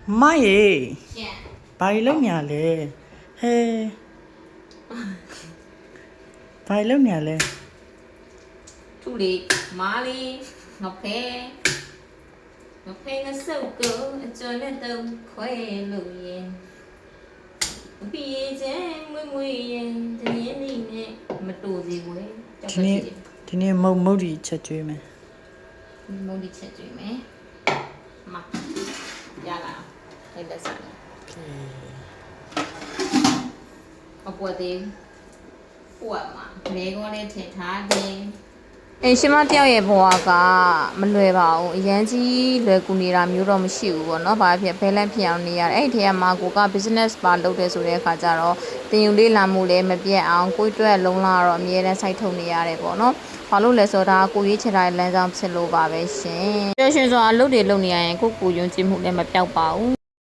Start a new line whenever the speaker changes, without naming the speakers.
Mai.
Yeah.
Bài lớp nhà lệ. Hey. Bài lớp nhà lệ.
Chú đi, má đi, Ngọc Phê. Ngọc Phê nó sâu cỡ, cho nên tâm khỏe lùi. Vì chế mùi, cho nên đi nè, mà tù gì quê.
Thì nè mâu đi chết chơi mẹ.
Mâu đi chết chơi mẹ. Mặc. Dạ nào. Đây là sẵn. Ở bùa thì bùa mà mẹ con lên thể thá đi. အေးရှင်မတယောက်ရဲ့ဘဝကမလွယ်ပါဘူးအရန်ကြီးလွယ်ကူနေတာမျိုးတော့မရှိဘူးပေါ့နော်။ဘာဖြစ်ဘဲလန့်ဖြစ်အောင်နေရတယ်။အဲ့ဒီထဲမှာကိုက business ပါလုပ်တယ်ဆိုတဲ့အခါကျတော့တင်ယူလေးလာမှုလည်းမပြတ်အောင်ကိုယ့်အတွက်လုံးလာတော့အမြဲတမ်းစိုက်ထုတ်နေရတယ်ပေါ့နော်။ဘာလို့လဲဆိုတော့ဒါကိုရေးချင်တဲ့လမ်းကြောင်းဖြစ်လို့ပါပဲရှင်။ပျော်ရွှင်စွာအလုပ်တွေလုပ်နေရရင်ကိုယ်ကိုယုံကြည်မှုလည်းမပြောက်ပါဘူး